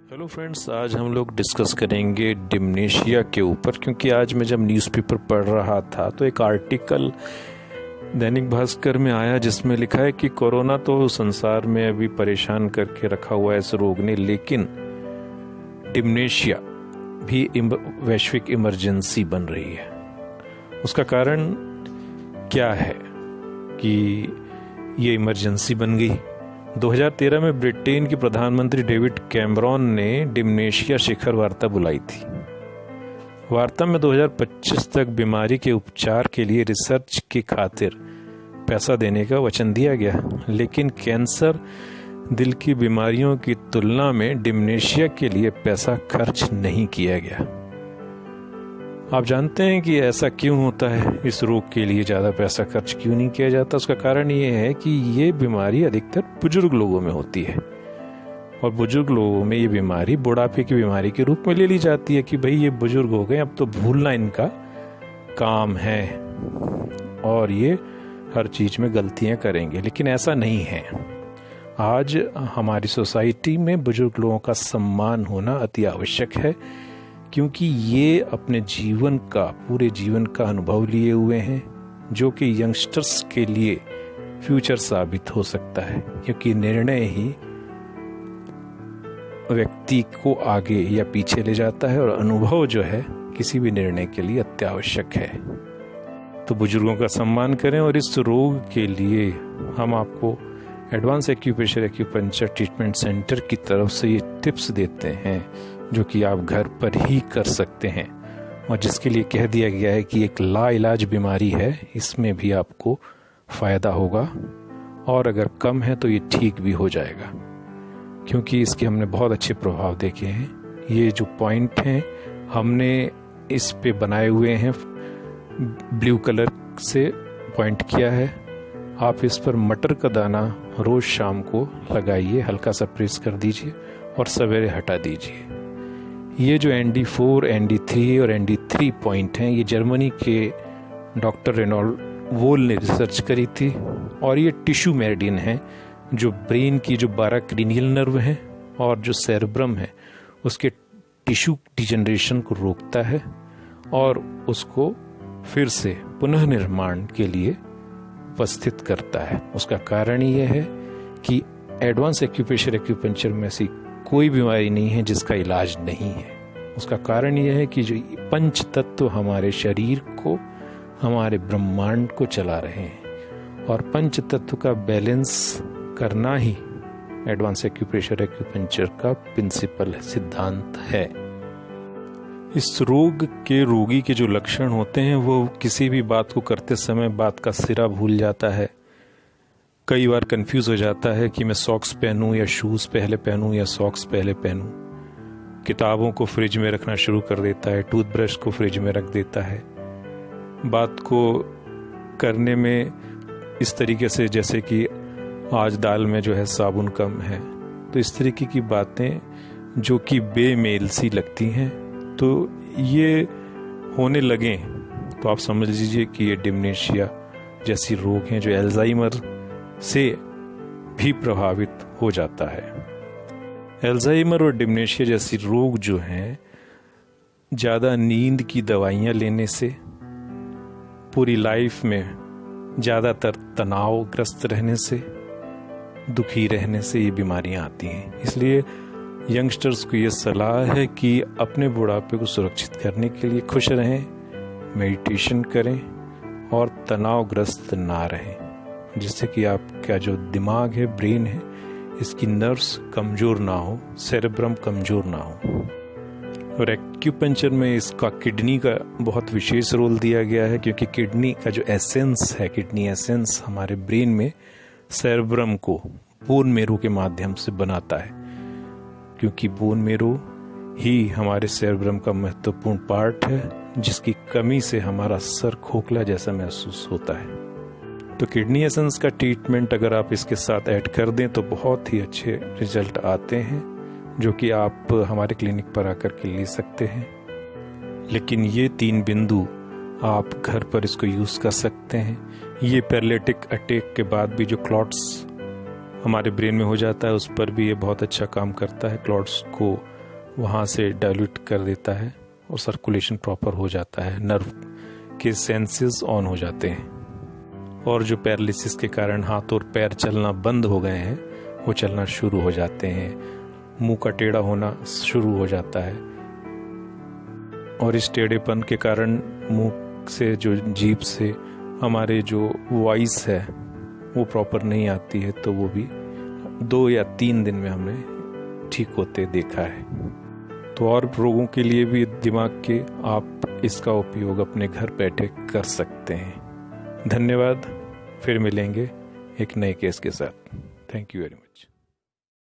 Hello friends, आज हम लोग डिस्कस करेंगे डिमनेशिया के ऊपर। क्योंकि आज मैं जब न्यूज़पेपर पढ़ रहा था तो एक आर्टिकल दैनिक भास्कर में आया जिसमें लिखा है कि कोरोना तो संसार में अभी परेशान करके रखा हुआ है इस रोग ने, लेकिन डिमनेशिया भी वैश्विक इमरजेंसी बन रही है। उसका कारण क्या है कि ये इमरजेंसी बन गई? 2013 में ब्रिटेन के प्रधानमंत्री डेविड कैमरॉन ने डिमनेशिया शिखर वार्ता बुलाई थी। वार्ता में 2025 तक बीमारी के उपचार के लिए रिसर्च की खातिर पैसा देने का वचन दिया गया, लेकिन कैंसर, दिल की बीमारियों की तुलना में डिमनेशिया के लिए पैसा खर्च नहीं किया गया। आप जानते हैं कि ऐसा क्यों होता है? इस रोग के लिए ज़्यादा पैसा खर्च क्यों नहीं किया जाता? उसका कारण ये है कि ये बीमारी अधिकतर बुजुर्ग लोगों में होती है, और बुजुर्ग लोगों में ये बीमारी बुढ़ापे की बीमारी के रूप में ले ली जाती है कि भाई ये बुजुर्ग हो गए, अब तो भूलना इनका काम है और ये हर चीज़ में गलतियां करेंगे। लेकिन ऐसा नहीं है। आज हमारी सोसाइटी में बुजुर्ग लोगों का सम्मान होना अति आवश्यक है, क्योंकि ये अपने जीवन का, पूरे जीवन का अनुभव लिए हुए हैं, जो कि यंगस्टर्स के लिए फ्यूचर साबित हो सकता है। क्योंकि निर्णय ही व्यक्ति को आगे या पीछे ले जाता है, और अनुभव जो है किसी भी निर्णय के लिए अत्यावश्यक है। तो बुजुर्गों का सम्मान करें। और इस रोग के लिए हम आपको advance acupressure acupuncture treatment centre की तरफ से ये टिप्स देते हैं, जो कि आप घर पर ही कर सकते हैं, और जिसके लिए कह दिया गया है कि एक लाइलाज बीमारी है, इसमें भी आपको फ़ायदा होगा, और अगर कम है तो ये ठीक भी हो जाएगा। क्योंकि इसके हमने बहुत अच्छे प्रभाव देखे हैं। ये जो पॉइंट हैं हमने इस पे बनाए हुए हैं, ब्लू कलर से पॉइंट किया है। आप इस पर मटर का दाना रोज़ शाम को लगाइए, हल्का सा प्रेस कर दीजिए और सवेरे हटा दीजिए। ये जो ND4, ND3 और ND3 पॉइंट हैं, ये जर्मनी के डॉक्टर रेनॉल्ड वोल ने रिसर्च करी थी, और ये टिश्यू मेरिडियन है, जो ब्रेन की जो 12 क्रीनियल नर्व हैं और जो सेरेब्रम है उसके टिश्यू डिजनरेशन को रोकता है और उसको फिर से पुनः निर्माण के लिए उपस्थित करता है। उसका कारण ये है कि एडवांस एक्यूप्रेशर एक्यूपंक्चर में ऐसी कोई बीमारी नहीं है जिसका इलाज नहीं है। उसका कारण यह है कि जो पंच तत्व हमारे शरीर को, हमारे ब्रह्मांड को चला रहे हैं, और पंच तत्व का बैलेंस करना ही एडवांस एक्यूप्रेशर एक्यूपंक्चर का प्रिंसिपल सिद्धांत है। इस रोग के रोगी के जो लक्षण होते हैं, वो किसी भी बात को करते समय बात का सिरा भूल जाता है। कई बार कंफ्यूज हो जाता है कि मैं सॉक्स पहनूं या शूज पहले पहनूं या सॉक्स पहले पहनूं। किताबों को फ्रिज में रखना शुरू कर देता है, टूथब्रश को फ्रिज में रख देता है। बात को करने में इस तरीके से, जैसे कि आज दाल में जो है साबुन कम है, तो इस तरीके की बातें जो कि बेमेल सी लगती हैं, तो ये होने लगें तो आप समझ लीजिए कि ये डिमनेशिया जैसी रोग हैं, जो एल्जाइमर से भी प्रभावित हो जाता है। एल्जाइमर और डिमनेशिया जैसी रोग जो हैं, ज़्यादा नींद की दवाइयाँ लेने से, पूरी लाइफ में ज़्यादातर तनावग्रस्त रहने से, दुखी रहने से ये बीमारियाँ आती हैं। इसलिए यंगस्टर्स को ये सलाह है कि अपने बुढ़ापे को सुरक्षित करने के लिए खुश रहें, मेडिटेशन करें और तनावग्रस्त ना रहें, जिससे कि आपका जो दिमाग है, ब्रेन है, इसकी नर्व्स कमज़ोर ना हो, सेरेब्रम कमज़ोर ना हो। और एक्यूपंक्चर में इसका किडनी का बहुत विशेष रोल दिया गया है, क्योंकि किडनी का जो एसेंस है, किडनी एसेंस हमारे ब्रेन में सेरेब्रम को बोन मेरो के माध्यम से बनाता है, क्योंकि बोन मेरो ही हमारे सेरेब्रम का महत्वपूर्ण पार्ट है, जिसकी कमी से हमारा सर खोखला जैसा महसूस होता है। तो किडनी एसेंस का ट्रीटमेंट अगर आप इसके साथ ऐड कर दें तो बहुत ही अच्छे रिजल्ट आते हैं, जो कि आप हमारे क्लिनिक पर आकर के ले सकते हैं। लेकिन ये 3 बिंदु आप घर पर इसको यूज़ कर सकते हैं। ये पैरालिटिक अटैक के बाद भी जो क्लॉट्स हमारे ब्रेन में हो जाता है, उस पर भी ये बहुत अच्छा काम करता है। क्लॉट्स को वहाँ से डाइल्यूट कर देता है और सर्कुलेशन प्रॉपर हो जाता है, नर्व के सेंसेस ऑन हो जाते हैं, और जो पैरालिसिस के कारण हाथ और पैर चलना बंद हो गए हैं वो चलना शुरू हो जाते हैं, मुंह का टेढ़ा होना शुरू हो जाता है, और इस टेढ़ेपन के कारण मुंह से जो जीभ से हमारे जो वॉइस है वो प्रॉपर नहीं आती है, तो वो भी 2 या 3 दिन में हमने ठीक होते देखा है। तो और रोगों के लिए भी दिमाग के आप इसका उपयोग अपने घर बैठे कर सकते हैं। धन्यवाद, फिर मिलेंगे एक नए केस के साथ। Thank you very much.